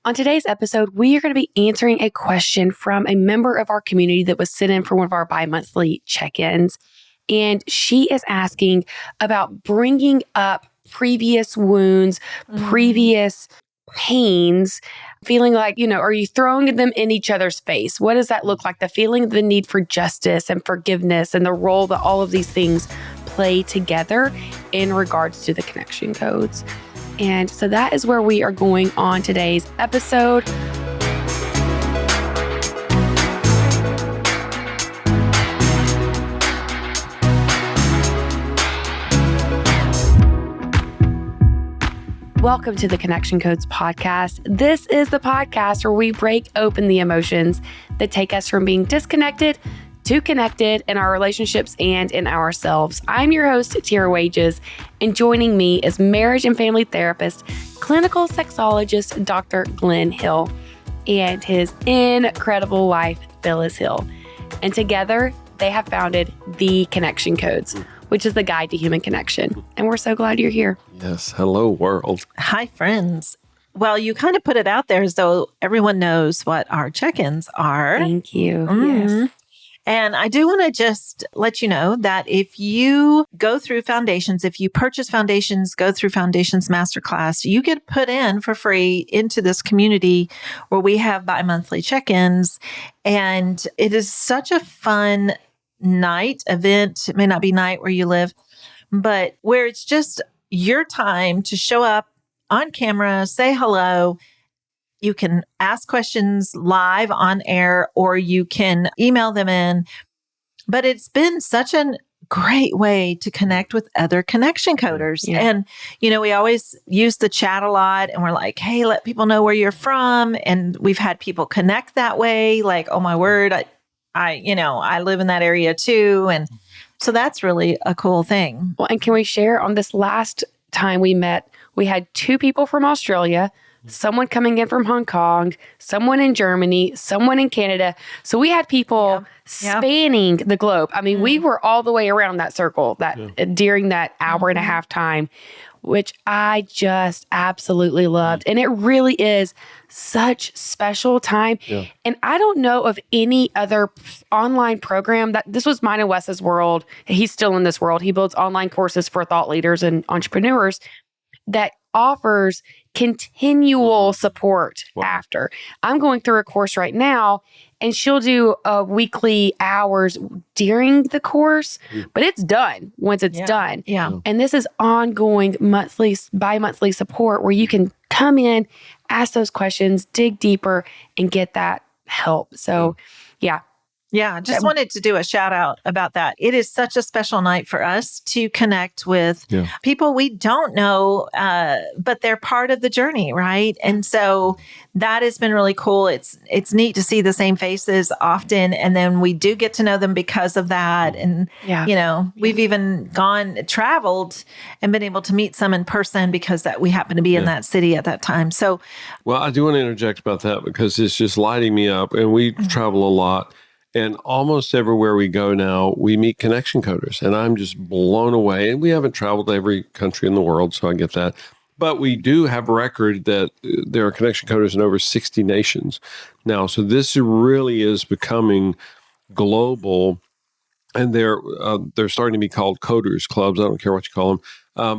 On today's episode, we are going to be answering a question from a member of our community that was sent in for one of our bi-monthly check-ins. And she is asking about bringing up previous wounds, previous pains, feeling like, are you throwing them in each other's face? What does that look like? The feeling of the need for justice and forgiveness and the role that all of these things play together in regards to the connection codes. And so that is where we are going on today's episode. Welcome to the Connection Codes podcast. This is the podcast where we break open the emotions that take us from being disconnected to connected in our relationships and in ourselves. I'm your host, Tara Wages, and joining me is marriage and family therapist, clinical sexologist, Dr. Glenn Hill, and his incredible wife, Phyllis Hill. And together, they have founded the Connection Codes, which is the guide to human connection. And we're so glad you're here. Yes. Hello, world. Hi, friends. Well, you kind of put it out there as though everyone knows what our check-ins are. Thank you. Yes. And I do want to just let you know that if you go through Foundations, if you purchase Foundations, go through Foundations Masterclass, you get put in for free into this community where we have bi-monthly check-ins. And it is such a fun night event. It may not be night where you live, but where it's just your time to show up on camera, say hello. You can ask questions live on air, or you can email them in. But it's been such a great way to connect with other connection coders. Yeah. And, we always use the chat a lot, and we're like, hey, let people know where you're from. And we've had people connect that way. Like, oh my word, I live in that area too. And so that's really a cool thing. Well, and can we share on this last time we met, we had 2 people from Australia, someone coming in from Hong Kong, someone in Germany, someone in Canada. So we had people spanning the globe. I mean, we were all the way around that circle during that hour and a half time, which I just absolutely loved. And it really is such special time. Yeah. And I don't know of any other online program that this was mine and Wes's world. He's still in this world. He builds online courses for thought leaders and entrepreneurs that offers continual support after. I'm going through a course right now, and she'll do weekly hours during the course, but it's done once it's done. Yeah. And this is ongoing bi-monthly support where you can come in, ask those questions, dig deeper, and get that help. So, yeah. Yeah, just wanted to do a shout out about that. It is such a special night for us to connect with people we don't know, but they're part of the journey, right? And so that has been really cool. It's neat to see the same faces often, and then we do get to know them because of that. And we've even traveled and been able to meet some in person because that we happen to be in that city at that time. So, well, I do want to interject about that because it's just lighting me up, and we travel a lot. And almost everywhere we go now, we meet connection coders, and I'm just blown away. And we haven't traveled to every country in the world, so I get that. But we do have a record that there are connection coders in over 60 nations now. So this really is becoming global, and they're starting to be called coders clubs. I don't care what you call them.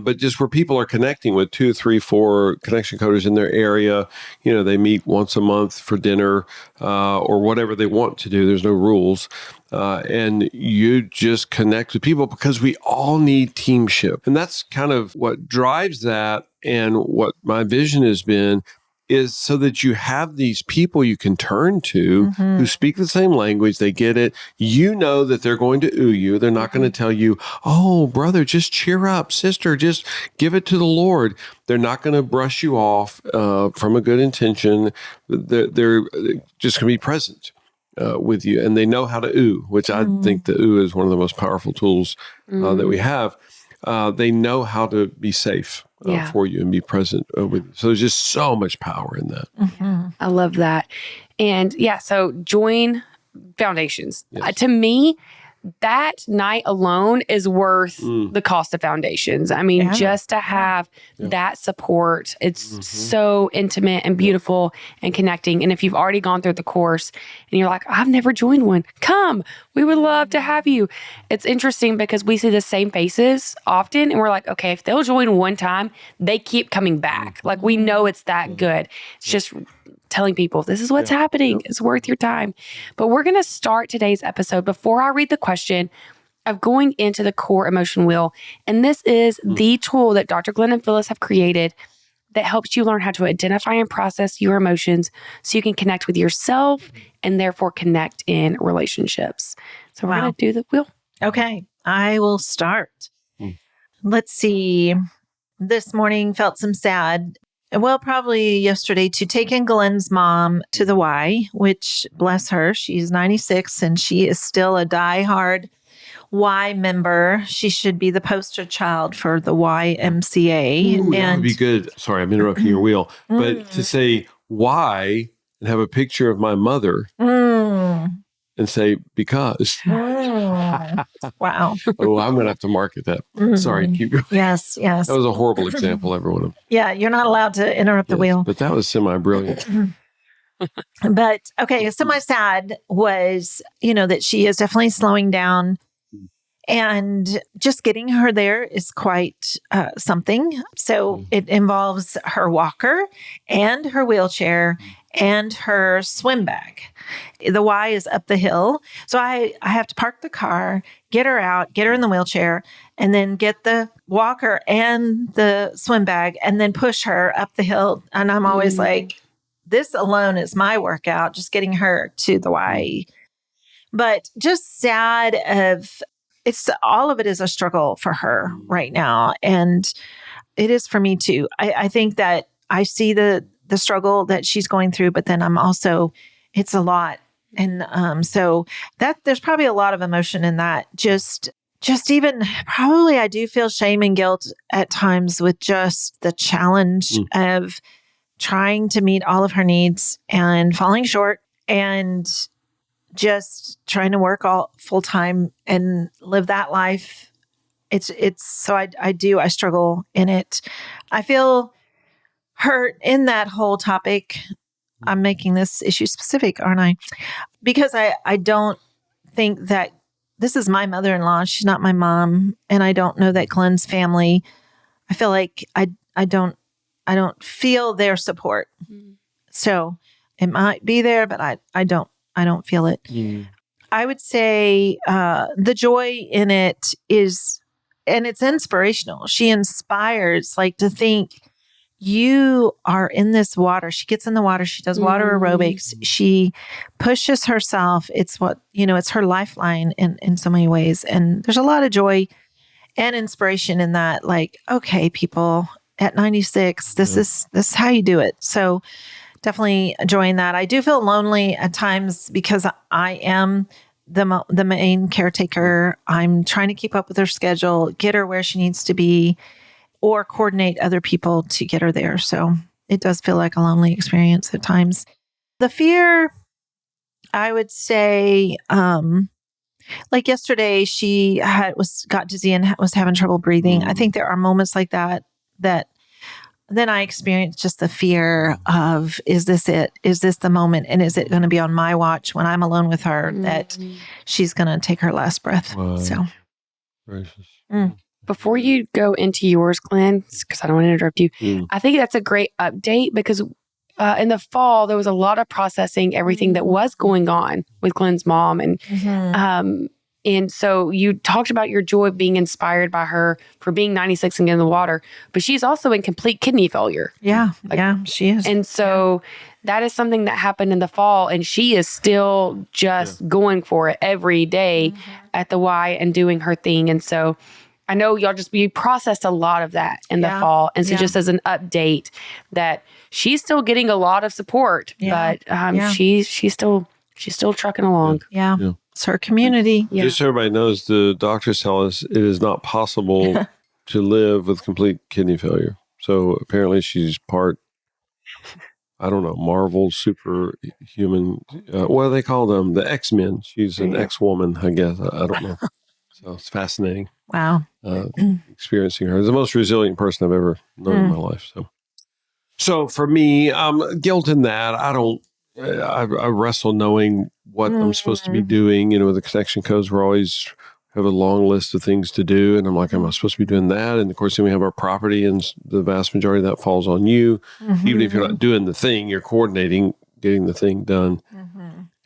But just where people are connecting with 2, 3, 4 connection coders in their area. They meet once a month for dinner or whatever they want to do. There's no rules. And you just connect with people because we all need teamship. And that's kind of what drives that. And what my vision has been is so that you have these people you can turn to who speak the same language. They get it. You know that they're going to ooh you. They're not going to tell you, oh, brother, just cheer up. Sister, just give it to the Lord. They're not going to brush you off from a good intention. They're just going to be present with you. And they know how to ooh, which I think the ooh is one of the most powerful tools that we have. They know how to be safe for you and be present with you. So there's just so much power in that. I love that. And so join Foundations. To me, that night alone is worth the cost of foundations. I mean, just to have that support, it's so intimate and beautiful and connecting. And if you've already gone through the course and you're like, I've never joined one, come, we would love to have you. It's interesting because we see the same faces often and we're like, okay, if they'll join one time, they keep coming back. Like we know it's that good. It's just telling people this is what's happening. It's worth your time. But we're going to start today's episode before I read the question of going into the core emotion wheel. And this is the tool that Dr. Glenn and Phyllis have created that helps you learn how to identify and process your emotions so you can connect with yourself and therefore connect in relationships. So we're going to do the wheel. Okay, I will start. Let's see. This morning felt some sad. Well, probably yesterday to take in Glenn's mom to the Y, which bless her, she's 96 and she is still a diehard Y member. She should be the poster child for the YMCA. Ooh, that would be good. Sorry, I'm interrupting your wheel. But to say why and have a picture of my mother and say, because. Wow. Oh, I'm going to have to market that. Sorry, keep going. Yes. That was a horrible example, everyone. Yeah, you're not allowed to interrupt the wheel. But that was semi-brilliant. But okay, so my sad was, that she is definitely slowing down. And just getting her there is quite something. So it involves her walker and her wheelchair and her swim bag. The Y is up the hill. So I have to park the car, get her out, get her in the wheelchair, and then get the walker and the swim bag and then push her up the hill. And I'm always like, this alone is my workout, just getting her to the Y. But just sad all of it is a struggle for her right now. And it is for me too. I think that I see the struggle that she's going through, but then it's a lot. And so that there's probably a lot of emotion in that. Just even probably I do feel shame and guilt at times with just the challenge of trying to meet all of her needs and falling short and just trying to work all full time and live that life. It's so I struggle in it. I feel hurt in that whole topic. I'm making this issue specific, aren't I? Because I don't think that this is my mother-in-law. She's not my mom. And I don't know that Glenn's family. I feel like I don't feel their support. So it might be there, but I don't feel it. I would say the joy in it is, and it's inspirational. She inspires, to think you are in this water. She gets in the water. She does water aerobics. She pushes herself. It's it's her lifeline in so many ways. And there's a lot of joy and inspiration in that. Okay, people at 96, this is how you do it. So definitely enjoying that. I do feel lonely at times because I am the main caretaker. I'm trying to keep up with her schedule, get her where she needs to be, or coordinate other people to get her there. So it does feel like a lonely experience at times. The fear, I would say, yesterday, she got dizzy and was having trouble breathing. I think there are moments like that then I experienced just the fear of, is this it? Is this the moment? And is it going to be on my watch when I'm alone with her that she's going to take her last breath? Wow. So, gracious. Before you go into yours, Glenn, because I don't want to interrupt you, I think that's a great update because in the fall, there was a lot of processing everything that was going on with Glenn's mom. And so you talked about your joy of being inspired by her for being 96 and getting in the water, but she's also in complete kidney failure. Yeah, she is. And so that is something that happened in the fall, and she is still just going for it every day at the Y and doing her thing. And so I know you processed a lot of that in the fall. And so just as an update that she's still getting a lot of support, but she's still trucking along. Yeah. It's her community. Just so everybody knows, the doctors tell us it is not possible to live with complete kidney failure. So apparently she's part I don't know, Marvel superhuman. What do they call them? The X-Men. She's an X-woman, I guess. I don't know. So it's fascinating. Wow. Experiencing her. The most resilient person I've ever known in my life. So for me, guilt in that, I wrestle knowing what I'm supposed to be doing. The connection codes, we're always have a long list of things to do. And I'm like, am I supposed to be doing that? And of course, then we have our property, and the vast majority of that falls on you. Even if you're not doing the thing, you're coordinating, getting the thing done.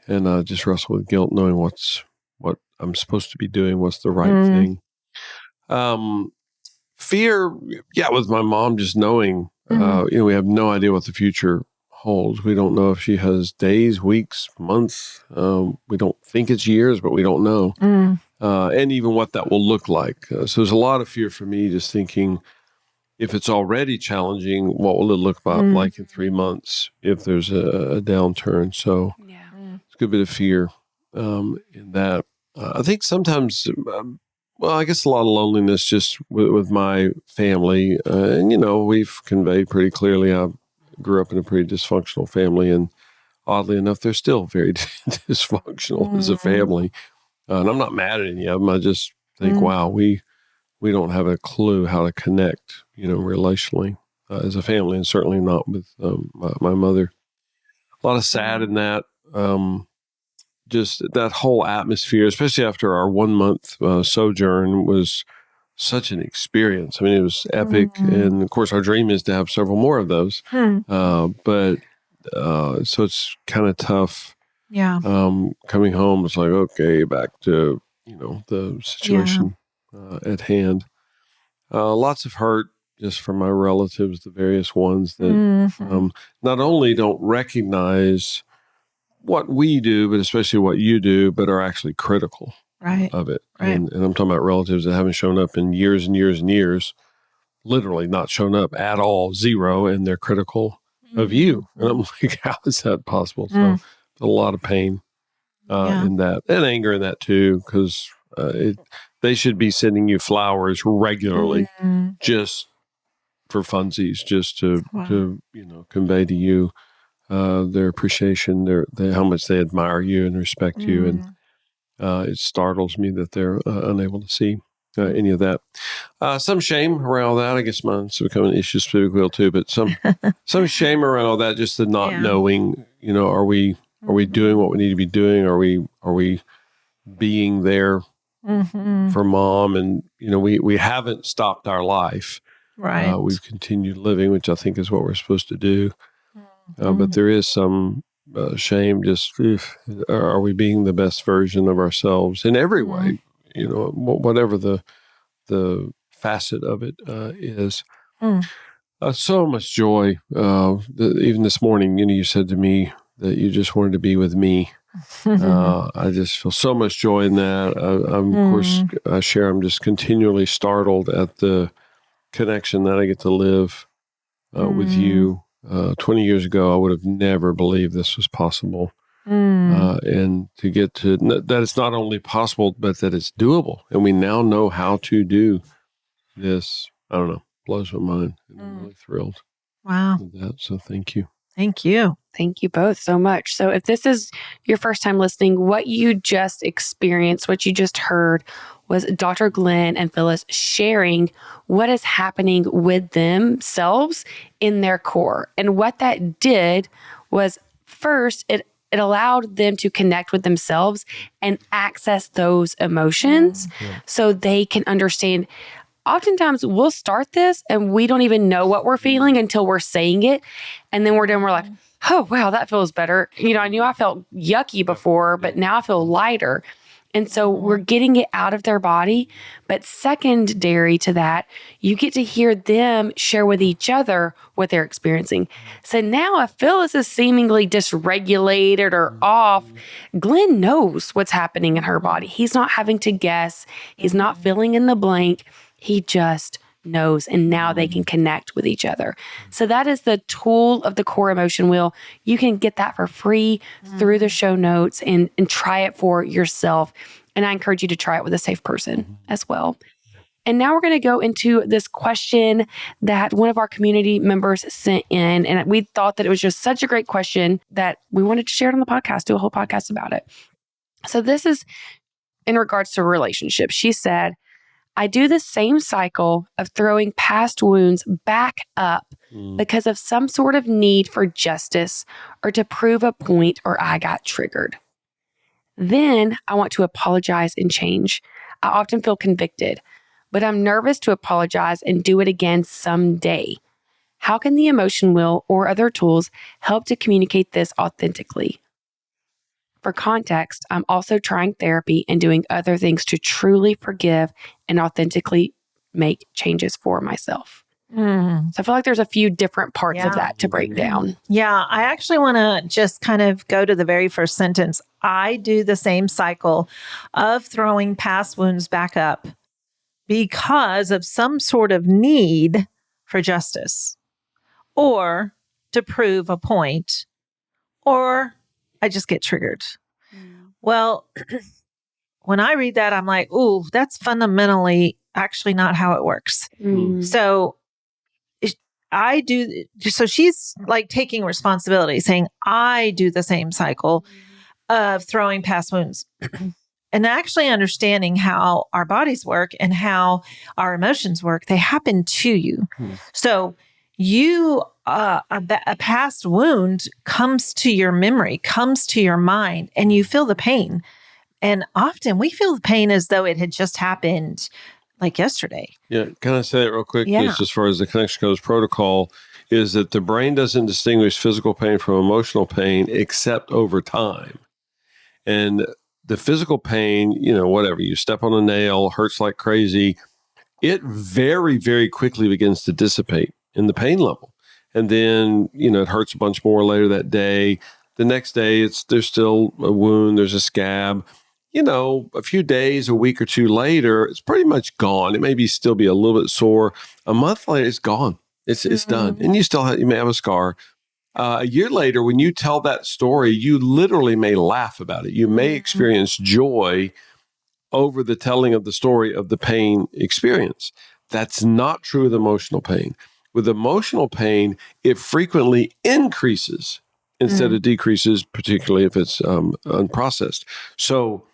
And I just wrestle with guilt, knowing what I'm supposed to be doing, what's the right thing. Fear, with my mom, just knowing, we have no idea what the future holds. We don't know if she has days, weeks, months. We don't think it's years, but we don't know. And even what that will look like. So there's a lot of fear for me, just thinking, if it's already challenging, what will it look like in 3 months if there's a downturn? So it's a good bit of fear in that. I think sometimes, I guess a lot of loneliness just with my family. And, we've conveyed pretty clearly, I grew up in a pretty dysfunctional family. And oddly enough, they're still very dysfunctional as a family. And I'm not mad at any of them. I just think, wow, we don't have a clue how to connect, relationally as a family, and certainly not with my mother. A lot of sad in that. Just that whole atmosphere, especially after our 1 month sojourn, was such an experience. I mean, it was epic. And of course, our dream is to have several more of those. But so it's kind of tough. Yeah. Coming home, it's like, okay, back to, the situation at hand. Lots of hurt just from my relatives, the various ones that not only don't recognize what we do, but especially what you do, but are actually critical of it. And I'm talking about relatives that haven't shown up in years and years and years, literally not shown up at all, zero, and they're critical of you. And I'm like, how is that possible? So a lot of pain in that, and anger in that too, because they should be sending you flowers regularly just for funsies, just to convey to you their appreciation, how much they admire you and respect you. And it startles me that they're unable to see any of that. Some shame around all that. I guess mine's become an issue specifically too, but some shame around all that, just the not knowing, are we doing what we need to be doing? Are we being there for mom? And, we haven't stopped our life. Right. We've continued living, which I think is what we're supposed to do. But there is some shame, just are we being the best version of ourselves in every way, whatever the facet of it is. So much joy. Even this morning, you said to me that you just wanted to be with me. I just feel so much joy in that. Of course, I share, I'm just continually startled at the connection that I get to live with you. 20 years ago, I would have never believed this was possible. And to get to that, it's not only possible, but that it's doable. And we now know how to do this. I don't know, blows my mind. And I'm really thrilled with that. So thank you. Thank you. Thank you both so much. So if this is your first time listening, what you just experienced, what you just heard was Dr. Glenn and Phyllis sharing what is happening with themselves in their core. And what that did was, first, it allowed them to connect with themselves and access those emotions so they can understand. Oftentimes we'll start this and we don't even know what we're feeling until we're saying it. And then we're done. We're like, oh, wow, that feels better. I knew I felt yucky before, but now I feel lighter. And so we're getting it out of their body. But secondary to that, you get to hear them share with each other what they're experiencing. So now if Phyllis is seemingly dysregulated or off, Glenn knows what's happening in her body. He's not having to guess. He's not filling in the blank. He just knows, and now they can connect with each other. So that is the tool of the core emotion wheel. You can get that for free through the show notes and try it for yourself. And I encourage you to try it with a safe person as well. And now we're going to go into this question that one of our community members sent in. And we thought that it was just such a great question that we wanted to share it on the podcast, do a whole podcast about it. So this is in regards to relationships. She said, I do the same cycle of throwing past wounds back up because of some sort of need for justice or to prove a point, or I got triggered. Then I want to apologize and change. I often feel convicted, but I'm nervous to apologize and do it again someday. How can the emotion wheel or other tools help to communicate this authentically? For context, I'm also trying therapy and doing other things to truly forgive and authentically make changes for myself. So I feel like there's a few different parts of that to break down. Yeah, I actually want to just kind of go to the very first sentence. I do the same cycle of throwing past wounds back up because of some sort of need for justice or to prove a point, or I just get triggered. Well, when I read that, I'm like, ooh, that's fundamentally actually not how it works. So so she's like taking responsibility, saying, I do the same cycle of throwing past wounds and actually understanding how our bodies work and how our emotions work. They happen to you. So a past wound comes to your memory, comes to your mind, and you feel the pain. And often we feel the pain as though it had just happened like yesterday. Yeah. Can I say that real quick? Yeah. Just as far as the Connection Codes protocol is that the brain doesn't distinguish physical pain from emotional pain except over time. And the physical pain, whatever, you step on a nail, hurts like crazy, it very, very quickly begins to dissipate in the pain level. And then, it hurts a bunch more later that day. The next day, there's still a wound, there's a scab. A few days, a week or two later, it's pretty much gone. It may still be a little bit sore. A month later, it's gone. It's done. And you may have a scar. A year later, when you tell that story, you literally may laugh about it. You may experience joy over the telling of the story of the pain experience. That's not true with emotional pain. With emotional pain, it frequently increases instead of decreases, particularly if it's unprocessed. So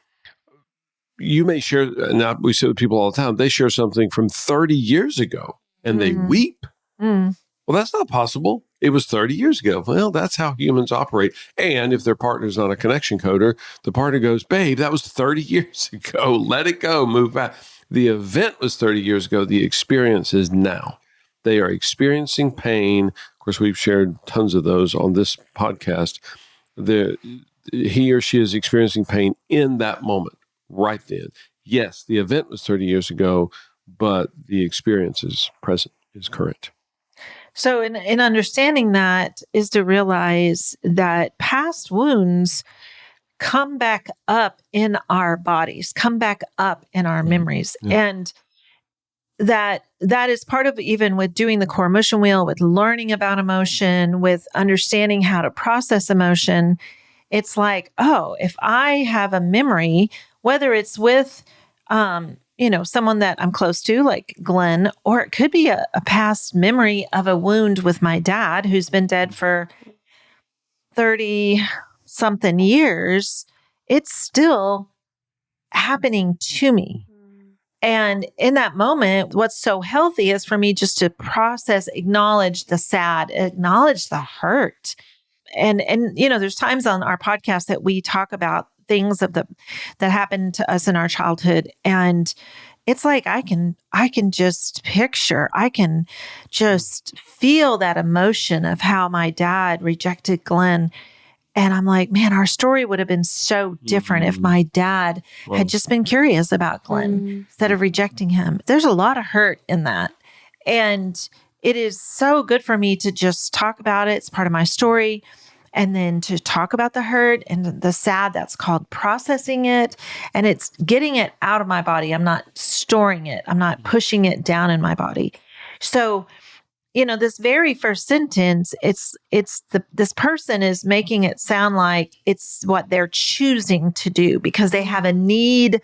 you may share, now we see with people all the time, they share something from 30 years ago and they weep. Well, that's not possible. It was 30 years ago. Well, that's how humans operate. And if their partner's not a connection coder, the partner goes, babe, that was 30 years ago. Let it go. Move back. The event was 30 years ago. The experience is now. They are experiencing pain. Of course, we've shared tons of those on this podcast. He or she is experiencing pain in that moment, right then. Yes, the event was 30 years ago, but the experience is present, is current. So in understanding that is to realize that past wounds come back up in our bodies, come back up in our memories. And that is part of, even with doing the core emotion wheel, with learning about emotion, with understanding how to process emotion. It's like, oh, if I have a memory, whether it's with, someone that I'm close to, like Glenn, or it could be a past memory of a wound with my dad, who's been dead for 30 something years, it's still happening to me. And in that moment, what's so healthy is for me just to process, acknowledge the sad, acknowledge the hurt. And there's times on our podcast that we talk about things that happened to us in our childhood. And it's like, I can just picture, I can just feel that emotion of how my dad rejected Glenn. And I'm like, man, our story would have been so different if my dad had just been curious about Glenn instead of rejecting him. There's a lot of hurt in that. And it is so good for me to just talk about it. It's part of my story. And then to talk about the hurt and the sad, that's called processing it. And it's getting it out of my body. I'm not storing it. I'm not pushing it down in my body. So, this very first sentence, this person is making it sound like it's what they're choosing to do because they have a need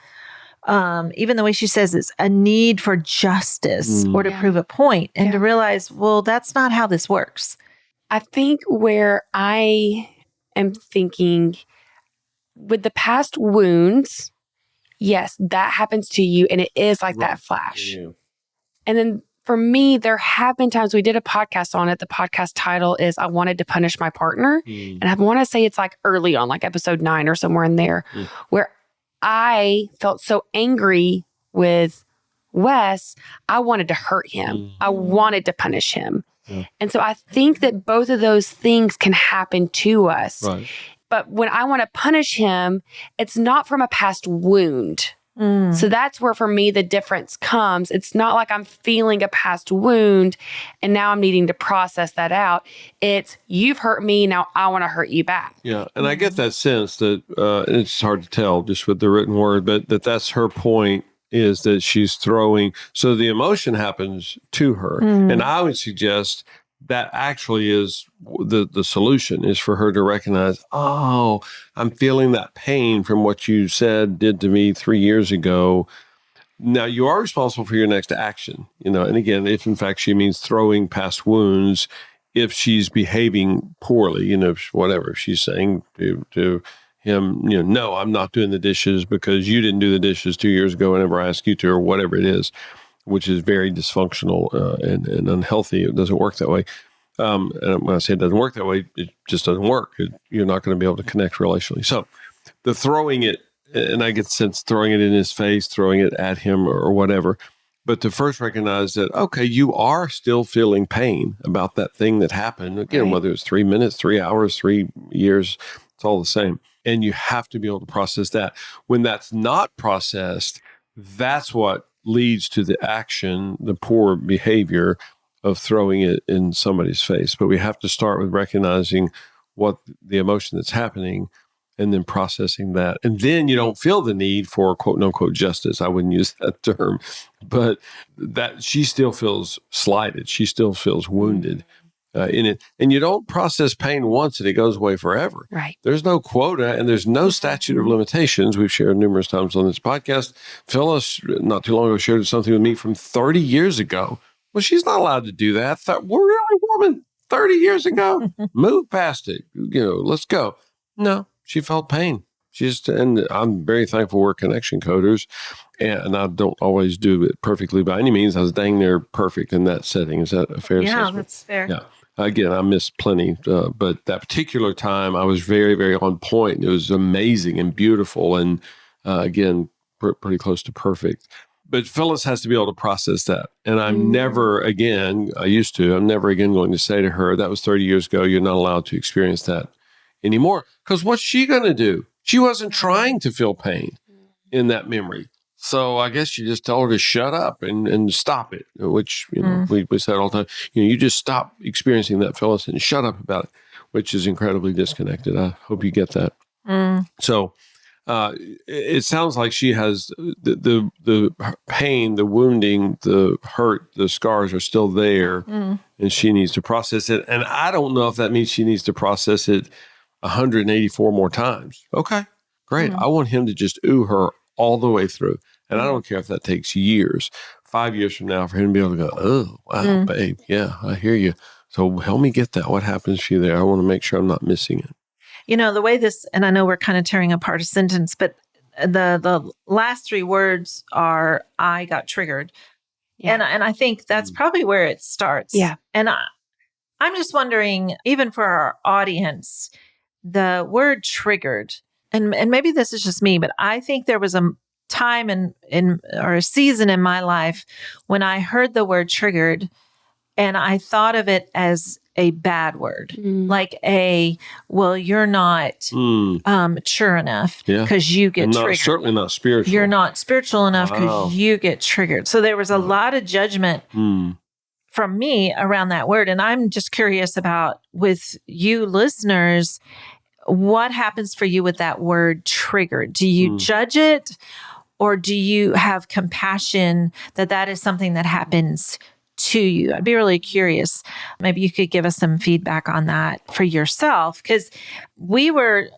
even the way she says it's a need for justice or to prove a point, and to realize, well, that's not how this works. I think where I am thinking with the past wounds, yes, that happens to you, and it is like that flash. Yeah. And then for me, there have been times we did a podcast on it. The podcast title is I Wanted to Punish My Partner. And I want to say it's like early on, like episode 9 or somewhere in there, where I felt so angry with Wes. I wanted to hurt him. I wanted to punish him. And so I think that both of those things can happen to us. Right. But when I want to punish him, it's not from a past wound. So that's where, for me, the difference comes. It's not like I'm feeling a past wound and now I'm needing to process that out. It's, you've hurt me, now I want to hurt you back. Yeah, and I get that sense that, it's hard to tell just with the written word, but that's her point, is that she's throwing, so the emotion happens to her. And I would suggest that actually is the solution, is for her to recognize, oh, I'm feeling that pain from what you said did to me 3 years ago. Now you are responsible for your next action, and again, if in fact she means throwing past wounds, if she's behaving poorly, whatever she's saying to him, no, I'm not doing the dishes because you didn't do the dishes 2 years ago whenever I asked you to, or whatever it is, which is very dysfunctional and unhealthy. It doesn't work that way. And when I say it doesn't work that way, it just doesn't work. You're not going to be able to connect relationally. So the throwing it, and I get the sense throwing it in his face, throwing it at him or whatever, but to first recognize that, okay, you are still feeling pain about that thing that happened. Again, whether it's 3 minutes, 3 hours, 3 years, it's all the same. And you have to be able to process that. When that's not processed, that's what leads to the action, the poor behavior of throwing it in somebody's face. But we have to start with recognizing what the emotion that's happening and then processing that. And then you don't feel the need for quote unquote justice. I wouldn't use that term, but that she still feels slighted. She still feels wounded in it. And you don't process pain once and it goes away forever. Right. There's no quota and there's no statute of limitations. We've shared numerous times on this podcast. Phyllis, not too long ago, shared something with me from 30 years ago. Well, she's not allowed to do that. We're really, woman, 30 years ago. Move past it. Let's go. No, she felt pain. And I'm very thankful we're connection coders, and I don't always do it perfectly by any means. I was dang near perfect in that setting. Is that a fair assessment? Yeah, that's fair. Yeah. Again, I missed plenty, but that particular time I was very, very on point. It was amazing and beautiful, and again, pretty close to perfect. But Phyllis has to be able to process that. And I'm never again going to say to her, that was 30 years ago, you're not allowed to experience that anymore. Because what's she going to do? She wasn't trying to feel pain in that memory. So I guess you just tell her to shut up and stop it, which, we said all the time, you just stop experiencing that, Phyllis, and shut up about it, which is incredibly disconnected. I hope you get that. So it sounds like she has the pain, the wounding, the hurt, the scars are still there, and she needs to process it. And I don't know if that means she needs to process it 184 more times. Okay, great. I want him to just ooh her all the way through. And I don't care if that takes years, 5 years from now, for him to be able to go, oh, wow, babe, yeah, I hear you. So help me get that. What happens to you there? I want to make sure I'm not missing it. The way this, and I know we're kind of tearing apart a sentence, but the last 3 words are, I got triggered. Yeah. And I think that's probably where it starts. Yeah. And I'm just wondering, even for our audience, the word triggered, and maybe this is just me, but I think there was a time or a season in my life when I heard the word triggered and I thought of it as a bad word, like well, you're not mature enough because you get triggered. Certainly not spiritual. You're not spiritual enough because you get triggered. So there was a lot of judgment from me around that word. And I'm just curious about, with you listeners, what happens for you with that word triggered? Do you judge it, or do you have compassion that is something that happens to you? I'd be really curious. Maybe you could give us some feedback on that for yourself, because we were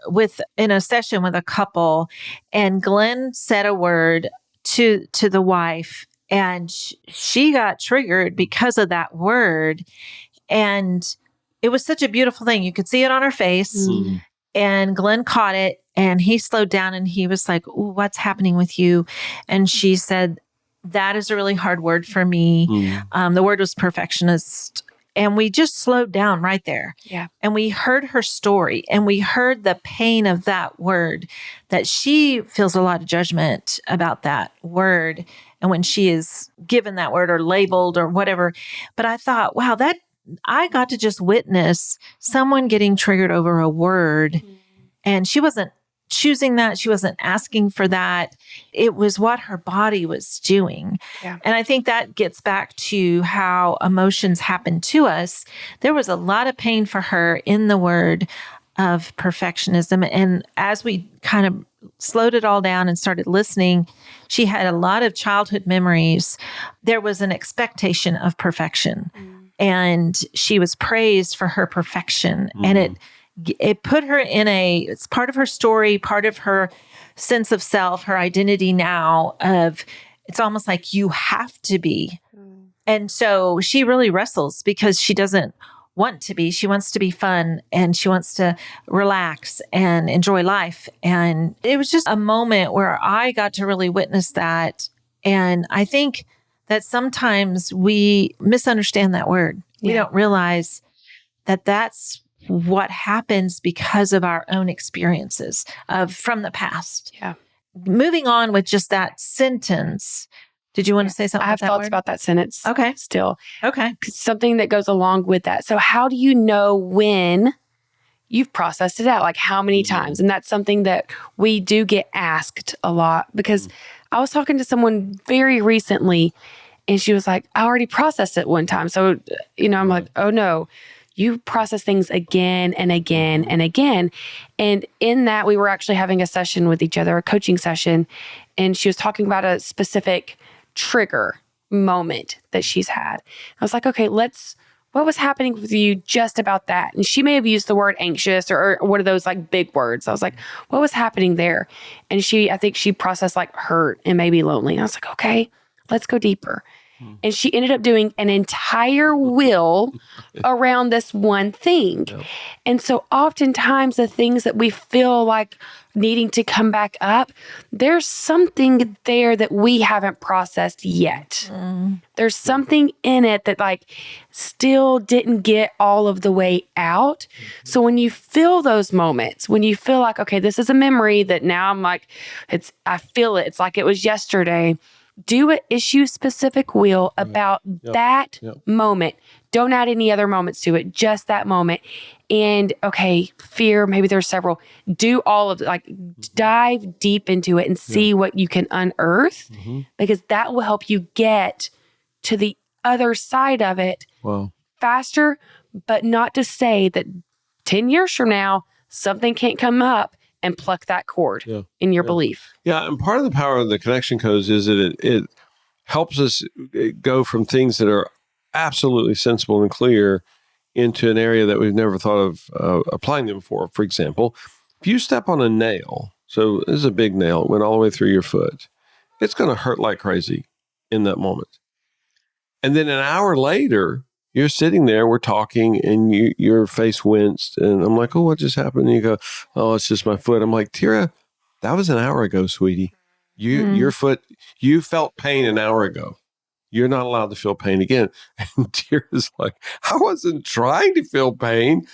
in a session with a couple, and Glenn said a word to the wife, and she got triggered because of that word. And it was such a beautiful thing. You could see it on her face. Mm. And Glenn caught it, and he slowed down, and he was like, "Ooh, what's happening with you?" And she said, "That is a really hard word for me." The word was perfectionist. And we just slowed down right there. Yeah. And we heard her story, and we heard the pain of that word, that she feels a lot of judgment about that word. And when she is given that word or labeled or whatever. But I thought, wow, I got to just witness someone getting triggered over a word. And she wasn't choosing that. She wasn't asking for that. It was what her body was doing. Yeah. And I think that gets back to how emotions happen to us. There was a lot of pain for her in the word of perfectionism. And as we kind of slowed it all down and started listening, she had a lot of childhood memories. There was an expectation of perfection. And she was praised for her perfection. And it put her it's part of her story, part of her sense of self, her identity now of, it's almost like you have to be. And so she really wrestles because she doesn't want to be. She wants to be fun, and she wants to relax and enjoy life. And it was just a moment where I got to really witness that. And I think that sometimes we misunderstand that word. We don't realize that that's what happens because of our own experiences from the past. Yeah. Moving on with just that sentence. Did you want to say something I have about that thoughts word? about that sentence. Okay. Still. Okay. Something that goes along with that. So how do you know when you've processed it out? Like how many times? And that's something that we do get asked a lot, because I was talking to someone very recently, and she was like, I already processed it one time. So, I'm like, oh no, you process things again and again and again. And in that, we were actually having a session with each other, a coaching session. And she was talking about a specific trigger moment that she's had. I was like, okay, what was happening with you just about that? And she may have used the word anxious or one of those like big words. I was like, what was happening there? And I think she processed like hurt and maybe lonely. And I was like, okay, let's go deeper. And she ended up doing an entire wheel around this one thing. Yep. And so oftentimes the things that we feel like needing to come back up, there's something there that we haven't processed yet. There's something in it that like still didn't get all of the way out. So when you feel those moments, when you feel like, okay, this is a memory that now I'm like, I feel it. It's like it was yesterday. Do an issue-specific wheel about that moment. Don't add any other moments to it, just that moment. And, okay, fear, maybe there's several. Do all of it, like dive deep into it and see what you can unearth, because that will help you get to the other side of it faster, but not to say that 10 years from now, something can't come up and pluck that cord in your belief. Yeah, and part of the power of the connection codes is that it helps us go from things that are absolutely sensible and clear into an area that we've never thought of applying them for. For example, if you step on a nail, so this is a big nail, it went all the way through your foot, it's going to hurt like crazy in that moment. And then an hour later, you're sitting there, we're talking, and your face winced. And I'm like, oh, what just happened? And you go, oh, it's just my foot. I'm like, Tira, that was an hour ago, sweetie. Your foot, you felt pain an hour ago. You're not allowed to feel pain again. And Tira's like, I wasn't trying to feel pain.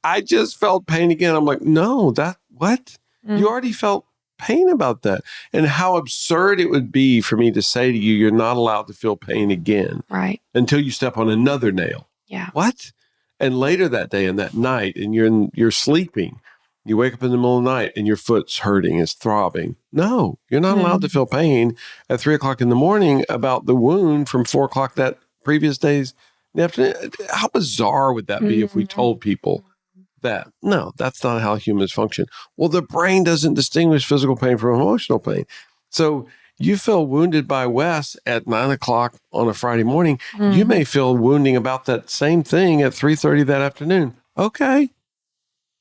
I just felt pain again. I'm like, no, what? You already felt pain about that. And how absurd it would be for me to say to you, you're not allowed to feel pain again. Right. Until you step on another nail. Yeah. What? And later that day and that night, and you're sleeping, you wake up in the middle of the night and your foot's hurting, it's throbbing. No, you're not allowed to feel pain at 3:00 in the morning about the wound from 4:00 that previous day's afternoon. How bizarre would that be if we told people that? No, that's not how humans function. Well, the brain doesn't distinguish physical pain from emotional pain. So you feel wounded by Wes at 9:00 on a Friday morning. You may feel wounding about that same thing at 3:30 that afternoon. Okay.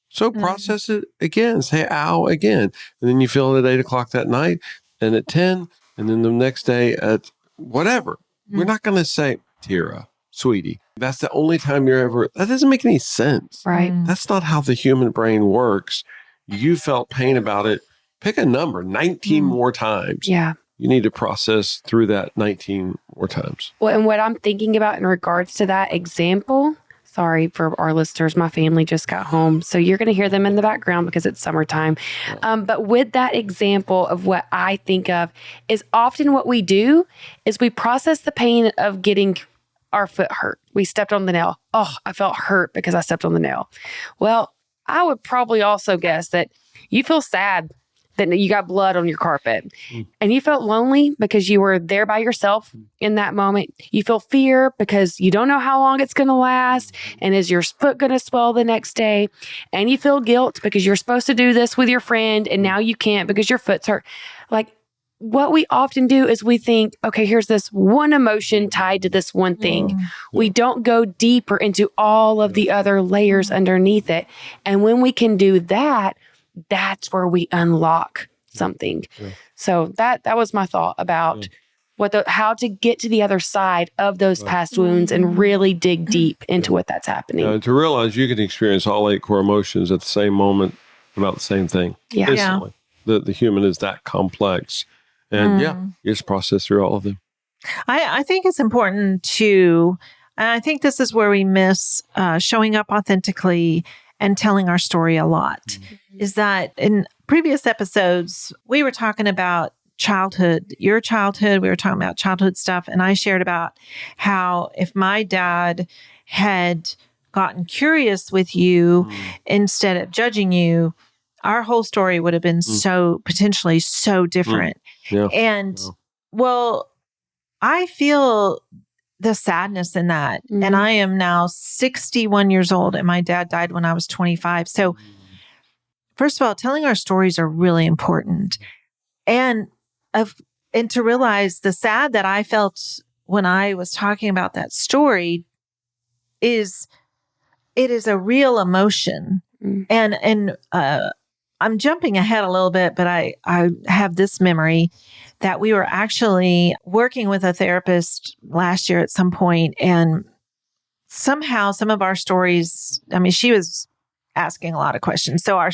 So process it again. Say ow again. And then you feel it at 8:00 that night and at 10. And then the next day at whatever, we're not going to say, Tira, sweetie, that's the only time you're ever, that doesn't make any sense. Right. That's not how the human brain works. You felt pain about it. Pick a number, 19 more times. Yeah. You need to process through that 19 more times. Well, and what I'm thinking about in regards to that example, sorry for our listeners, my family just got home. So you're going to hear them in the background because it's summertime. But with that example of what I think of is often what we do is we process the pain of getting our foot hurt. We stepped on the nail. Oh, I felt hurt because I stepped on the nail. Well, I would probably also guess that you feel sad that you got blood on your carpet and you felt lonely because you were there by yourself in that moment. You feel fear because you don't know how long it's going to last. And is your foot going to swell the next day? And you feel guilt because you're supposed to do this with your friend and now you can't because your foot's hurt. Like what we often do is we think, okay, here's this one emotion tied to this one thing. We don't go deeper into all of the other layers underneath it. And when we can do that, that's where we unlock something. So that was my thought about how to get to the other side of those past wounds and really dig deep into what that's happening. And to realize you can experience all 8 core emotions at the same moment about the same thing. Yeah. Instantly. The human is that complex. And you just process through all of them. I think it's important to, and I think this is where we miss showing up authentically and telling our story a lot, is that in previous episodes, we were talking about childhood, your childhood, we were talking about childhood stuff. And I shared about how if my dad had gotten curious with you instead of judging you, our whole story would have been so potentially so different. Yeah. And well, I feel the sadness in that. And I am now 61 years old and my dad died when I was 25. So first of all, telling our stories are really important. And to realize the sad that I felt when I was talking about that story is it is a real emotion. And I'm jumping ahead a little bit, but I have this memory that we were actually working with a therapist last year at some point, and somehow some of our stories, I mean, she was asking a lot of questions. So our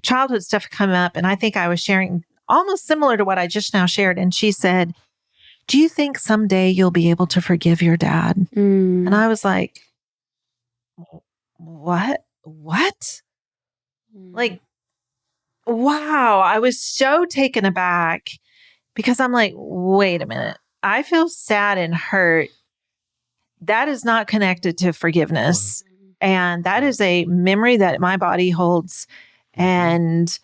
childhood stuff come up, and I think I was sharing almost similar to what I just now shared. And she said, "Do you think someday you'll be able to forgive your dad?" And I was like, "What? Like, wow." I was so taken aback because I'm like, wait a minute. I feel sad and hurt. That is not connected to forgiveness. And that is a memory that my body holds. And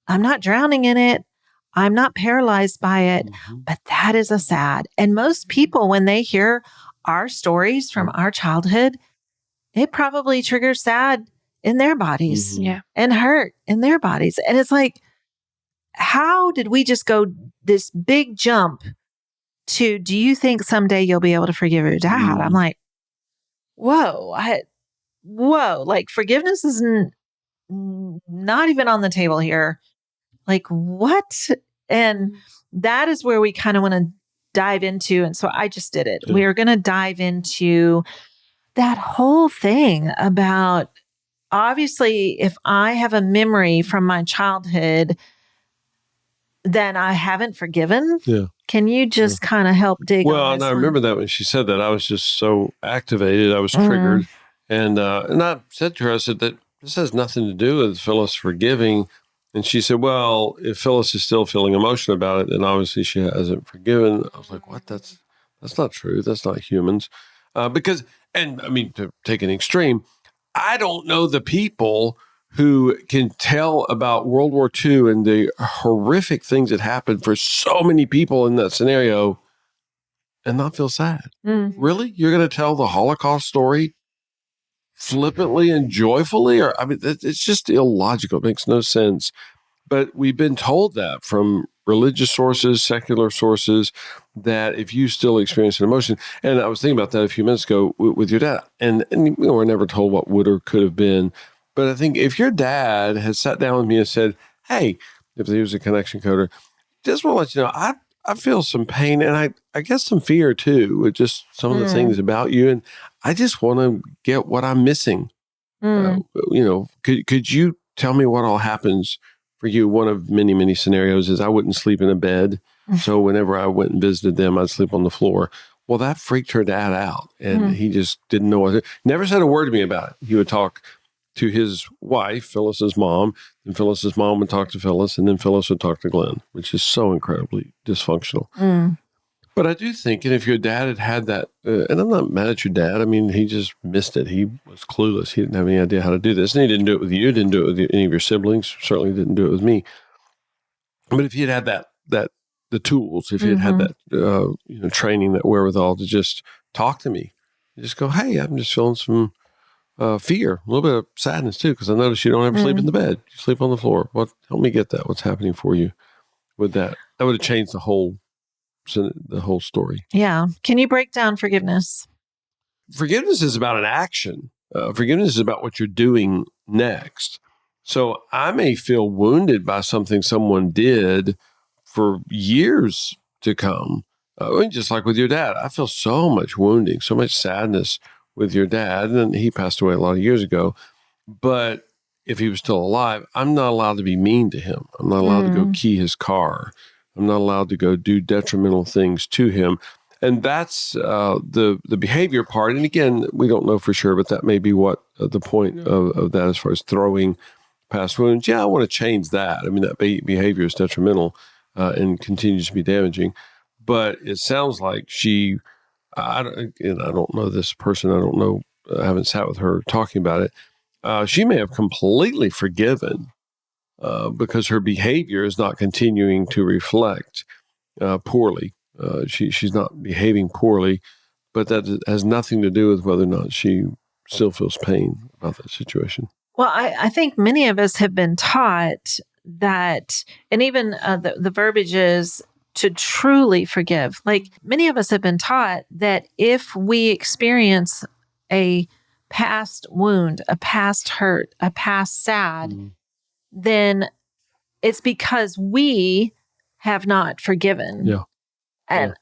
I'm not drowning in it. I'm not paralyzed by it. But that is a sad. And most people, when they hear our stories from our childhood, it probably triggers sad in their bodies and hurt in their bodies. And it's like, how did we just go this big jump to, do you think someday you'll be able to forgive your dad? I'm like, whoa, like forgiveness isn't not even on the table here. Like what? And that is where we kind of want to dive into. And so I just did it. We are going to dive into that whole thing about, obviously, if I have a memory from my childhood, then I haven't forgiven. Yeah. Can you just kind of help dig Well, on and this I one? remember that when she said that, I was just so activated. I was triggered. And I said to her, I said that this has nothing to do with Phyllis forgiving. And she said, well, if Phyllis is still feeling emotion about it, then obviously she hasn't forgiven. I was like, what? That's not true. That's not humans. Because, and I mean, to take an extreme, I don't know the people who can tell about World War II and the horrific things that happened for so many people in that scenario and not feel sad. Really? You're going to tell the Holocaust story flippantly and joyfully? Or, I mean, it's just illogical. It makes no sense. But we've been told that from religious sources, secular sources, that if you still experience an emotion, and I was thinking about that a few minutes ago with your dad, and we're never told what would or could have been. But I think if your dad had sat down with me and said, hey, if he was a connection coder, just want to let you know, I feel some pain, and I guess some fear too, with just some of the things about you. And I just want to get what I'm missing. Could you tell me what all happens for you? One of many, many scenarios is I wouldn't sleep in a bed. So whenever I went and visited them, I'd sleep on the floor. Well, that freaked her dad out, and he just didn't know what never said a word to me about it. He would talk to his wife, Phyllis's mom, and Phyllis's mom would talk to Phyllis, and then Phyllis would talk to Glenn, which is so incredibly dysfunctional. But I do think, and if your dad had that, and I'm not mad at your dad, I mean, he just missed it. He was clueless. He didn't have any idea how to do this. And he didn't do it with you, didn't do it with any of your siblings, certainly didn't do it with me. But if he had had the tools, if he had had that, training, that wherewithal to just talk to me, just go, hey, I'm just feeling some fear, a little bit of sadness too, because I noticed you don't ever sleep in the bed. You sleep on the floor. Help me get that. What's happening for you with that? That would have changed the whole story. Yeah. Can you break down forgiveness? Forgiveness is about an action. Forgiveness is about what you're doing next. So I may feel wounded by something someone did for years to come. Just like with your dad, I feel so much wounding, so much sadness with your dad. And he passed away a lot of years ago. But if he was still alive, I'm not allowed to be mean to him. I'm not allowed to go key his car. I'm not allowed to go do detrimental things to him. And that's the behavior part. And again, we don't know for sure, but that may be what the point of that as far as throwing past wounds. Yeah, I want to change that. I mean, that behavior is detrimental and continues to be damaging. But it sounds like I don't know this person. I don't know. I haven't sat with her talking about it. She may have completely forgiven because her behavior is not continuing to reflect poorly. She's not behaving poorly, but that has nothing to do with whether or not she still feels pain about that situation. Well, I think many of us have been taught that, and even the verbiage is to truly forgive. Like, many of us have been taught that if we experience a past wound, a past hurt, a past sad, then it's because we have not forgiven. Yeah.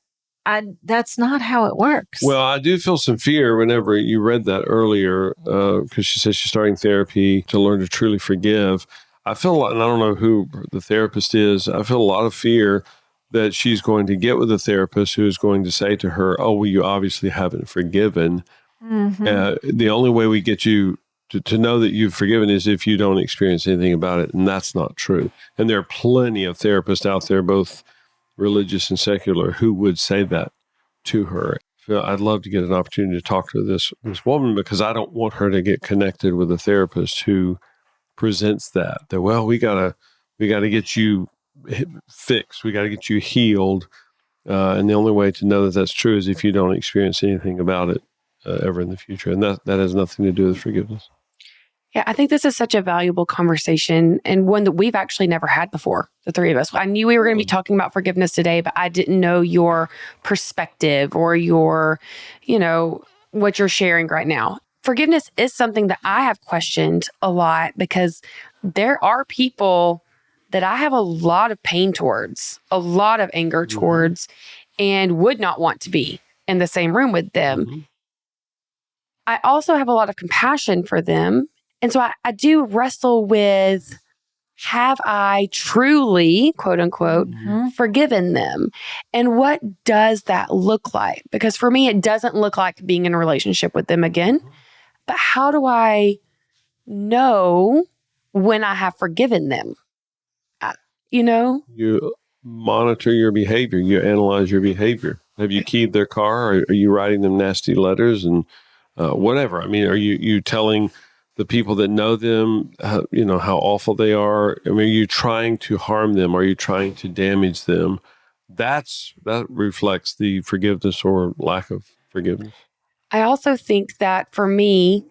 And that's not how it works. Well, I do feel some fear whenever you read that earlier, because she says she's starting therapy to learn to truly forgive. I feel like, and I don't know who the therapist is, I feel a lot of fear that she's going to get with a therapist who is going to say to her, oh, well, you obviously haven't forgiven. The only way we get you to know that you've forgiven is if you don't experience anything about it. And that's not true. And there are plenty of therapists out there, both religious and secular, who would say that to her. So I'd love to get an opportunity to talk to this woman, because I don't want her to get connected with a therapist who presents that well, we gotta get you fixed, we gotta get you healed, and the only way to know that that's true is if you don't experience anything about it ever in the future, and that has nothing to do with forgiveness. Yeah, I think this is such a valuable conversation, and one that we've actually never had before, the three of us. I knew we were going to be talking about forgiveness today, but I didn't know your perspective or your, what you're sharing right now. Forgiveness is something that I have questioned a lot, because there are people that I have a lot of pain towards, a lot of anger towards, and would not want to be in the same room with them. I also have a lot of compassion for them. And so I do wrestle with, have I truly, quote unquote, forgiven them? And what does that look like? Because for me, it doesn't look like being in a relationship with them again. But how do I know when I have forgiven them? You monitor your behavior. You analyze your behavior. Have you keyed their car? Are you writing them nasty letters and whatever? I mean, are you telling the people that know them, how awful they are? I mean, are you trying to harm them? Are you trying to damage them? That reflects the forgiveness or lack of forgiveness. I also think that for me,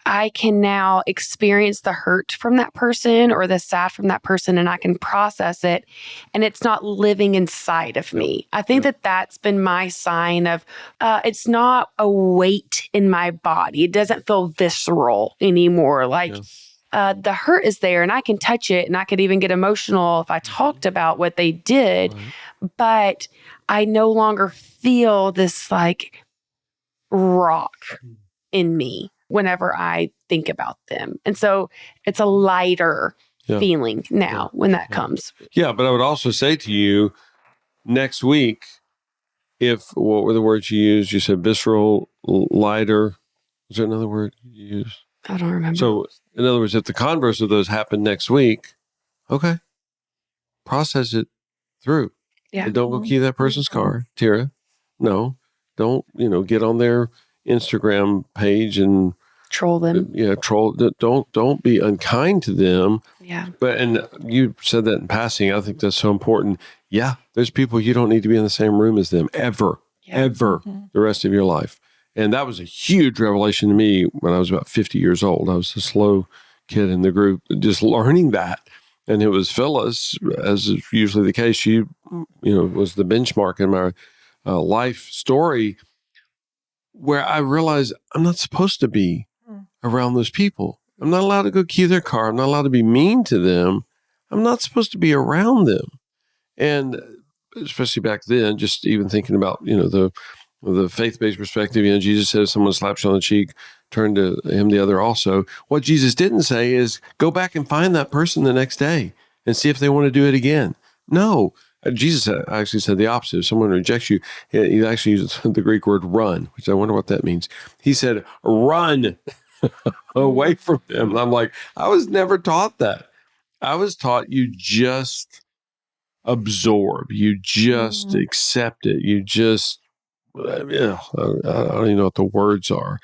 I can now experience the hurt from that person or the sad from that person, and I can process it, and it's not living inside of me. I think that that's been my sign of it's not a weight in my body. It doesn't feel visceral anymore. The hurt is there, and I can touch it, and I could even get emotional if I talked about what they did. but I no longer feel this like rock in me whenever I think about them. And so it's a lighter feeling now when that comes. Yeah, but I would also say to you next week, what were the words you used? You said visceral, lighter. Was there another word you used? I don't remember. So, in other words, if the converse of those happen next week, okay, process it through. Yeah. And don't go key that person's car, Tira. No, don't, get on their Instagram page and troll them. Troll. Don't be unkind to them. Yeah. And you said that in passing. I think that's so important. Yeah, there's people you don't need to be in the same room as them ever the rest of your life. And that was a huge revelation to me when I was about 50 years old. I was a slow kid in the group, just learning that. And it was Phyllis, as is usually the case. She, was the benchmark in my life story where I realized I'm not supposed to be around those people. I'm not allowed to go key their car. I'm not allowed to be mean to them. I'm not supposed to be around them. And especially back then, just even thinking about, the faith-based perspective, Jesus said if someone slaps you on the cheek, turn to him the other also. What Jesus didn't say is go back and find that person the next day and see if they want to do it again. No. Jesus actually said the opposite. If someone rejects you, he actually used the Greek word run, which I wonder what that means. He said, run away from them. And I'm like, I was never taught that. I was taught you just absorb, you just accept it, you just, I don't even know what the words are.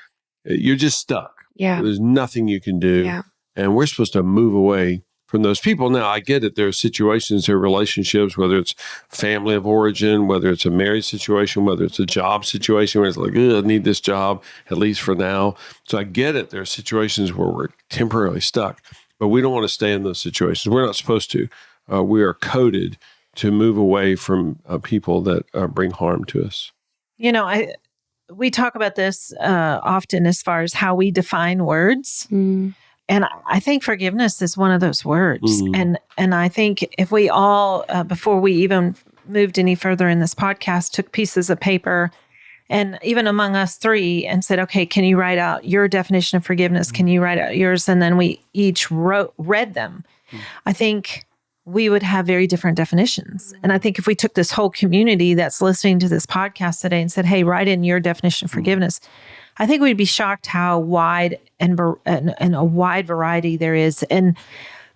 You're just stuck. Yeah. There's nothing you can do. Yeah. And we're supposed to move away from those people. Now, I get it. There are situations, there are relationships, whether it's family of origin, whether it's a marriage situation, whether it's a job situation where it's like, I need this job, at least for now. So I get it. There are situations where we're temporarily stuck, but we don't want to stay in those situations. We're not supposed to. We are coded to move away from people that bring harm to us. We talk about this often as far as how we define words. And I think forgiveness is one of those words. And I think if we all, before we even moved any further in this podcast, took pieces of paper and even among us three and said, okay, can you write out your definition of forgiveness? Can you write out yours? And then we each read them. I think we would have very different definitions. And I think if we took this whole community that's listening to this podcast today and said, hey, write in your definition of forgiveness, I think we'd be shocked how wide and a wide variety there is. And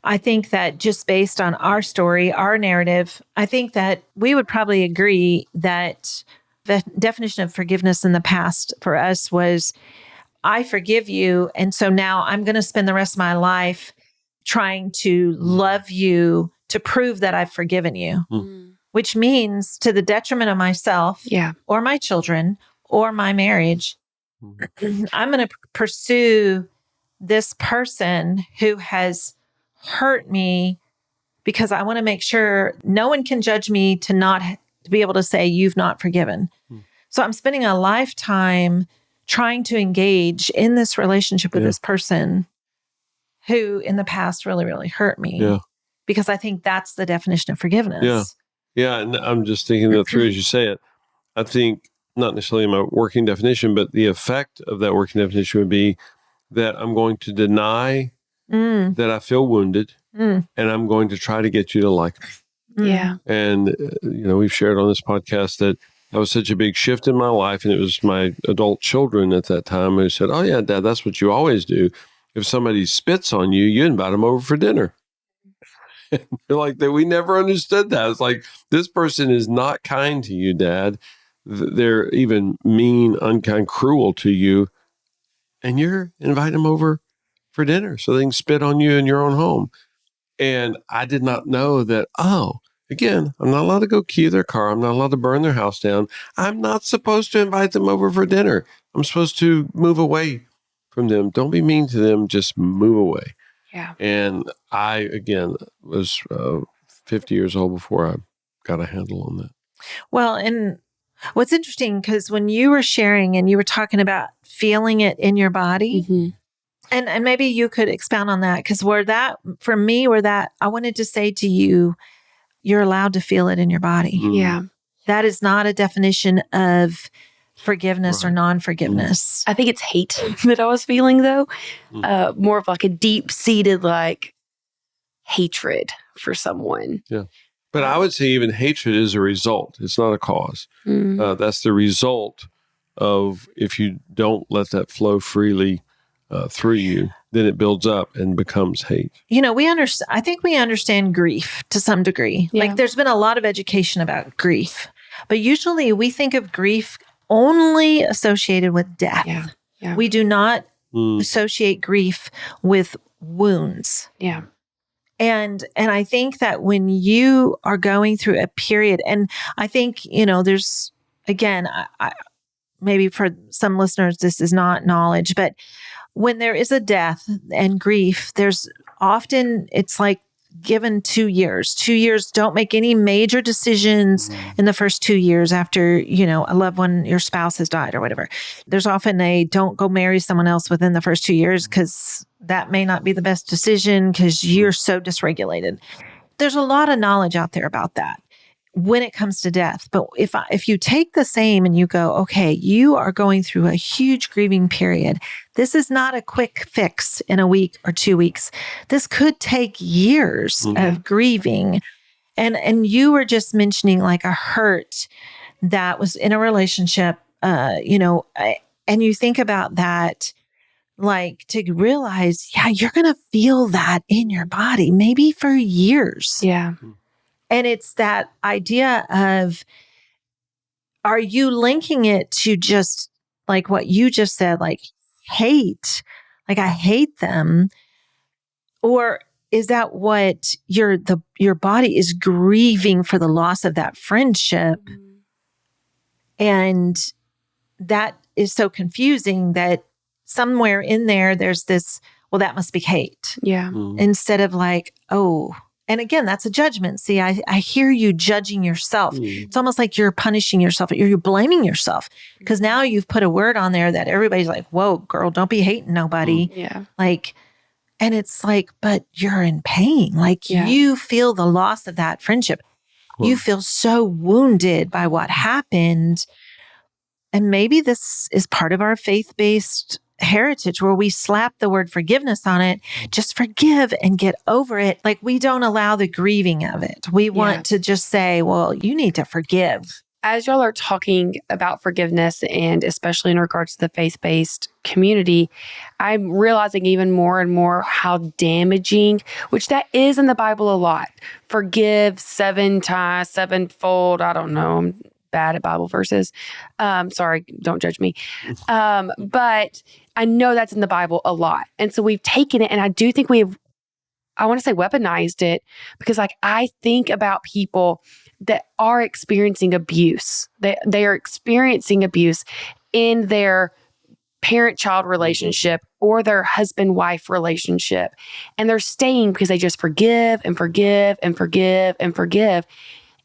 I think that just based on our story, our narrative, I think that we would probably agree that the definition of forgiveness in the past for us was, I forgive you. And so now I'm going to spend the rest of my life trying to love you to prove that I've forgiven you, which means to the detriment of myself or my children or my marriage, I'm going to pursue this person who has hurt me because I want to make sure no one can judge me to be able to say you've not forgiven. So I'm spending a lifetime trying to engage in this relationship with this person who in the past really, really hurt me because I think that's the definition of forgiveness. Yeah. And I'm just thinking that through as you say it. I think not necessarily my working definition, but the effect of that working definition would be that I'm going to deny that I feel wounded and I'm going to try to get you to like me. Yeah. And, we've shared on this podcast that was such a big shift in my life. And it was my adult children at that time who said, oh yeah, Dad, that's what you always do. If somebody spits on you, you invite them over for dinner. They're like, we never understood that. It's like, this person is not kind to you, Dad. They're even mean, unkind, cruel to you. And you're inviting them over for dinner so they can spit on you in your own home. And I did not know that, again, I'm not allowed to go key their car. I'm not allowed to burn their house down. I'm not supposed to invite them over for dinner. I'm supposed to move away from them. Don't be mean to them. Just move away. Yeah. And I, again, was 50 years old before I got a handle on that. Well, and what's interesting, because when you were sharing and you were talking about feeling it in your body, and maybe you could expound on that, because for me, I wanted to say to you, you're allowed to feel it in your body. Yeah. That is not a definition of forgiveness or non-forgiveness. I think it's hate that I was feeling, though. More of like a deep-seated, like, hatred for someone. Yeah. But I would say even hatred is a result. It's not a cause. That's the result of if you don't let that flow freely through you, then it builds up and becomes hate. You know, I think we understand grief to some degree. Yeah. Like there's been a lot of education about grief, but usually we think of grief only associated with death. Yeah. We do not associate grief with wounds. Yeah. And I think that when you are going through a period, and I think, you know, there's, again, I maybe for some listeners, this is not knowledge, but when there is a death and grief, there's often, it's like given 2 years. 2 years, don't make any major decisions in the first 2 years after, you know, a loved one, your spouse has died or whatever. There's often don't go marry someone else within the first 2 years because that may not be the best decision because you're so dysregulated. There's a lot of knowledge out there about that when it comes to death. But if you take the same and you go, okay, you are going through a huge grieving period. This is not a quick fix in a week or 2 weeks. This could take years of grieving. And you were just mentioning like a hurt that was in a relationship, you know, and you think about that, like to realize, yeah, you're going to feel that in your body, maybe for years. Yeah. And it's that idea of, are you linking it to just like what you just said, like hate, like I hate them? Or is that what your body is grieving for the loss of that friendship? And that is so confusing that somewhere in there, there's this, well, that must be hate. Yeah. Instead of like, oh, and again, that's a judgment. See, I hear you judging yourself. It's almost like you're punishing yourself. You're blaming yourself because now you've put a word on there that everybody's like, whoa, girl, don't be hating nobody. Yeah. Like, and it's like, but you're in pain. Like you feel the loss of that friendship. You feel so wounded by what happened. And maybe this is part of our faith-based heritage where we slap the word forgiveness on it. Just forgive and get over it. Like we don't allow the grieving of it. We want to just say, well, you need to forgive. As y'all are talking about forgiveness and especially in regards to the faith-based community, I'm realizing even more and more how damaging, which that is in the Bible a lot. Forgive 7 times, sevenfold. I don't know. I'm bad at Bible verses. Sorry, don't judge me. But I know that's in the Bible a lot. And so we've taken it, and I do think I want to say weaponized it, because like I think about people that are experiencing abuse. They are experiencing abuse in their parent-child relationship or their husband-wife relationship. And they're staying because they just forgive and forgive and forgive and forgive.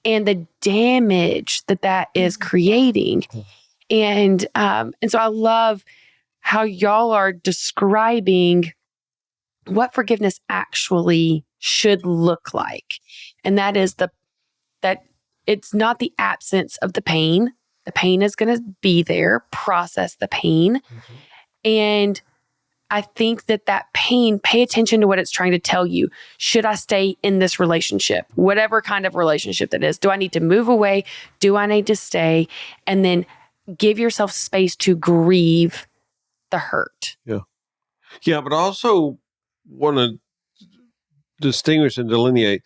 And the damage that is creating. And so I love how y'all are describing what forgiveness actually should look like. And that is that it's not the absence of the pain. The pain is going to be there. Process the pain. And I think that pain, pay attention to what it's trying to tell you. Should I stay in this relationship? Whatever kind of relationship that is. Do I need to move away? Do I need to stay? And then give yourself space to grieve the hurt. Yeah. Yeah, but also want to distinguish and delineate.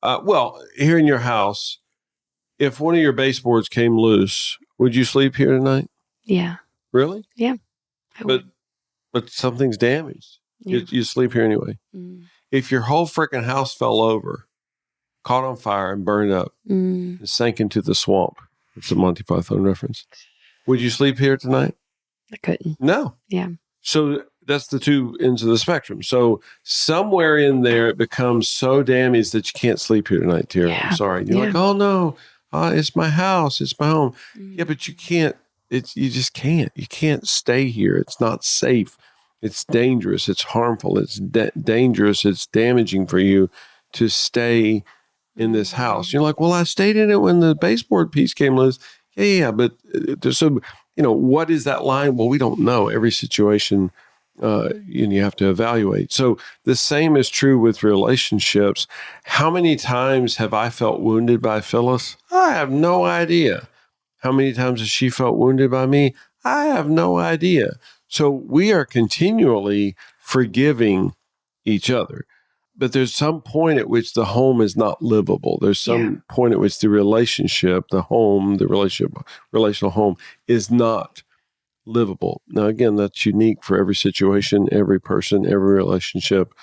Well, here in your house, if one of your baseboards came loose, would you sleep here tonight? Yeah. Really? Yeah. But something's damaged. Yeah. You sleep here anyway. If your whole freaking house fell over, caught on fire and burned up and sank into the swamp, it's a Monty Python reference, would you sleep here tonight? I couldn't. No. Yeah. So that's the two ends of the spectrum. So somewhere in there, it becomes so damaged that you can't sleep here tonight, Tara. Yeah. I'm sorry. You're like, oh no, it's my house. It's my home. Yeah, but you can't. You just can't. You can't stay here. It's not safe. It's dangerous. It's harmful. It's dangerous. It's damaging for you to stay in this house. You're like, well, I stayed in it when the baseboard piece came loose. Yeah. But there's some, what is that line? Well, we don't know. Every situation, you have to evaluate. So the same is true with relationships. How many times have I felt wounded by Phyllis? I have no idea. How many times has she felt wounded by me? I have no idea. So we are continually forgiving each other. But there's some point at which the home is not livable. There's some point at which the relationship, the home, the relational home is not livable. Now, again, that's unique for every situation, every person, every relationship.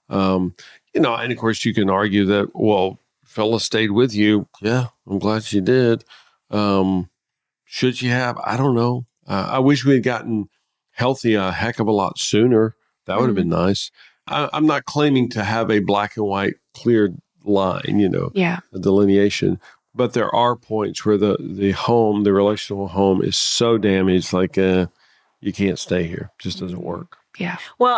And of course you can argue that, well, Phyllis stayed with you. Yeah, I'm glad she did. Should she have? I don't know. I wish we had gotten healthy a heck of a lot sooner. That would have been nice. I'm not claiming to have a black and white clear line, a delineation. But there are points where the home, the relational home is so damaged, like you can't stay here. It just doesn't work. Yeah. Well,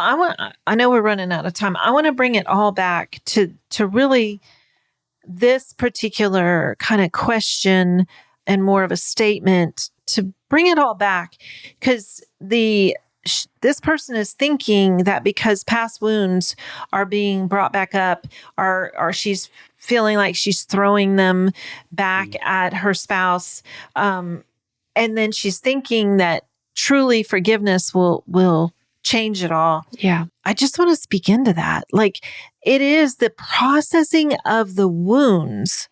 I know we're running out of time. I want to bring it all back to really this particular kind of question and more of a statement, to bring it all back, because this person is thinking that because past wounds are being brought back up, or she's feeling like she's throwing them back at her spouse, and then she's thinking that truly forgiveness will change it all. Yeah. I just want to speak into that. Like, it is the processing of the wounds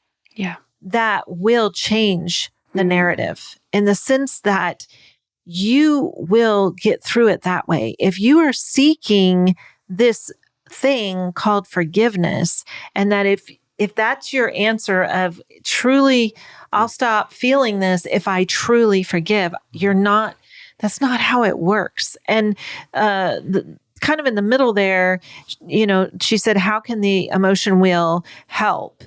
that will change the narrative, in the sense that you will get through it that way. If you are seeking this thing called forgiveness, and that if that's your answer of truly, I'll stop feeling this if I truly forgive, that's not how it works. And kind of in the middle there, she said, how can the emotion wheel help?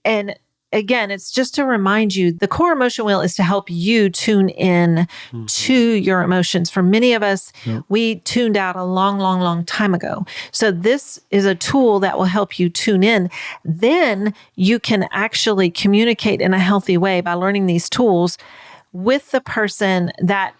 And again, it's just to remind you, the core emotion wheel is to help you tune in to your emotions. For many of us, we tuned out a long, long, long time ago. So this is a tool that will help you tune in. Then you can actually communicate in a healthy way by learning these tools with the person that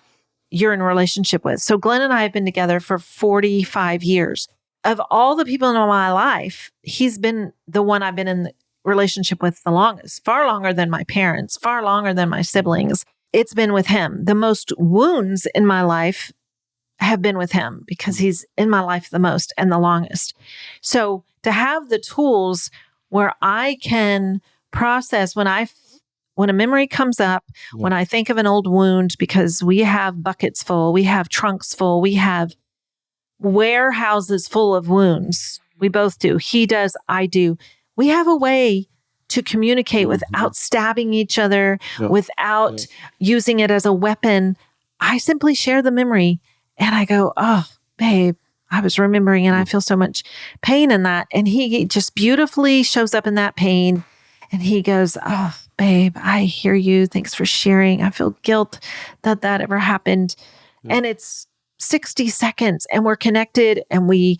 you're in a relationship with. So Glenn and I have been together for 45 years. Of all the people in my life, he's been the one I've been in the relationship with the longest, far longer than my parents, far longer than my siblings. It's been with him. The most wounds in my life have been with him, because he's in my life the most and the longest. So to have the tools where I can process when a memory comes up, when I think of an old wound, because we have buckets full, we have trunks full, we have warehouses full of wounds. We both do. He does, I do. We have a way to communicate without stabbing each other, without using it as a weapon. I simply share the memory and I go, oh, babe, I was remembering and I feel so much pain in that. And he just beautifully shows up in that pain. And he goes, oh, babe, I hear you. Thanks for sharing. I feel guilt that ever happened. And it's 60 seconds and we're connected, and we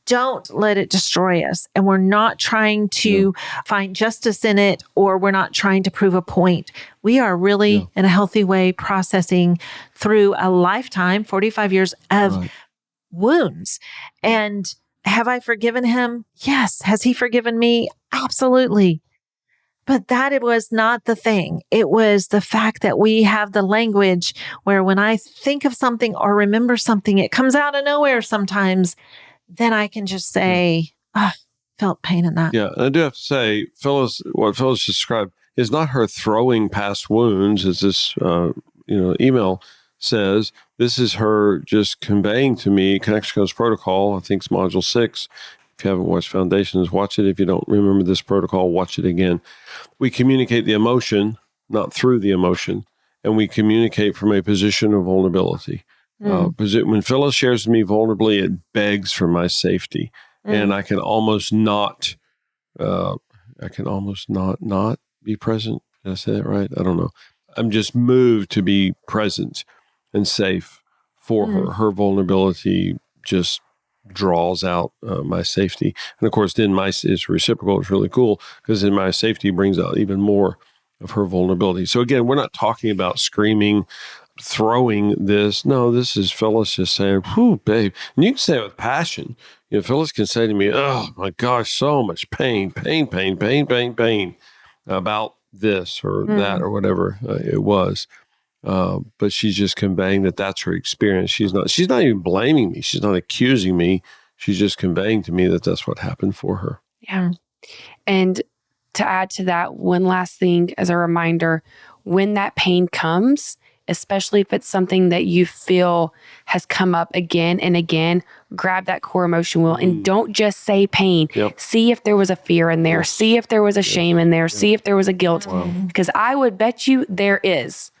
don't let it destroy us. And we're not trying to find justice in it, or we're not trying to prove a point. We are really in a healthy way processing through a lifetime, 45 years of wounds. And have I forgiven him? Yes. Has he forgiven me? Absolutely. But it was not the thing. It was the fact that we have the language where when I think of something or remember something, it comes out of nowhere sometimes. Then I can just say, felt pain in that. Yeah. And I do have to say, what Phyllis described is not her throwing past wounds, as this email says. This is her just conveying to me Connection Codes Protocol. I think it's Module 6. If you haven't watched Foundations, watch it. If you don't remember this protocol, watch it again. We communicate the emotion, not through the emotion, and we communicate from a position of vulnerability. When Phyllis shares with me vulnerably, it begs for my safety, and I can almost not be present. Did I say that right? I don't know. I'm just moved to be present and safe for her. Her vulnerability just draws out my safety. And of course, then it's reciprocal. It's really cool because then my safety brings out even more of her vulnerability. So again, we're not talking about screaming, throwing this. No, this is Phyllis just saying, whew, babe. And you can say it with passion. Phyllis can say to me, oh my gosh, so much pain about this or that or whatever it was. But she's just conveying that that's her experience. She's not even blaming me. She's not accusing me. She's just conveying to me that that's what happened for her. Yeah. And to add to that, one last thing as a reminder, when that pain comes, especially if it's something that you feel has come up again and again, grab that core emotion wheel and don't just say pain. Yep. See if there was a fear in there. Yes. See if there was a shame in there. Yes. See if there was a guilt. Wow. Because I would bet you there is.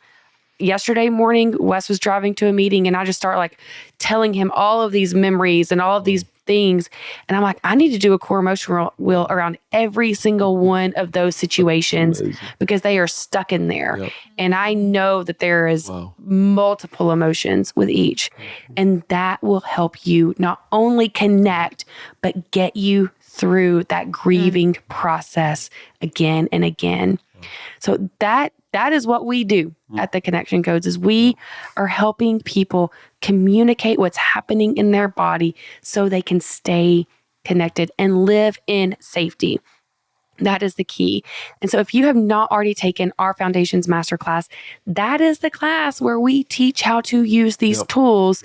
Yesterday morning, Wes was driving to a meeting and I just start like telling him all of these memories and all of these things. And I'm like, I need to do a core emotion wheel around every single one of those situations because they are stuck in there. Yep. And I know that there is multiple emotions with each. And that will help you not only connect, but get you through that grieving process again and again. So that is what we do at the Connection Codes is we are helping people communicate what's happening in their body so they can stay connected and live in safety. That is the key. And so if you have not already taken our Foundations Masterclass, that is the class where we teach how to use these tools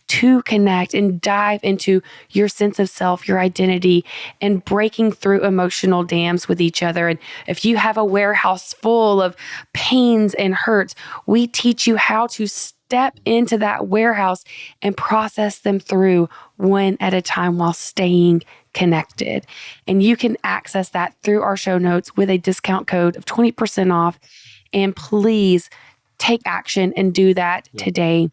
to connect and dive into your sense of self, your identity, and breaking through emotional dams with each other. And if you have a warehouse full of pains and hurts, we teach you how to step into that warehouse and process them through one at a time while staying connected. And you can access that through our show notes with a discount code of 20% off. And please take action and do that today.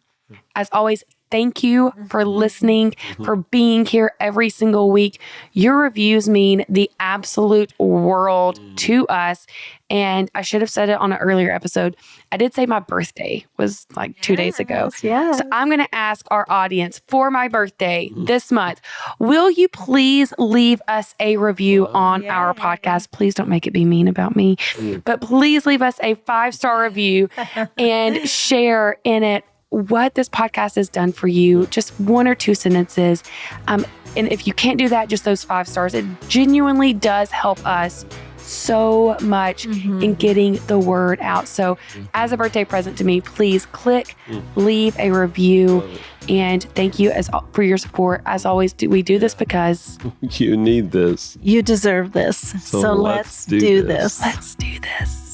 As always, thank you for listening, for being here every single week. Your reviews mean the absolute world to us. And I should have said it on an earlier episode. I did say my birthday was like 2 days ago. Yes. So I'm going to ask our audience for my birthday this month, will you please leave us a review on our podcast? Please don't make it be mean about me, but please leave us a 5-star review and share in it what this podcast has done for you. Just 1 or 2 sentences. And if you can't do that, just those 5 stars. It genuinely does help us so much in getting the word out. So as a birthday present to me, please click, leave a review. And thank you for your support. As always, we do this because you need this. You deserve this. So let's do this. Let's do this.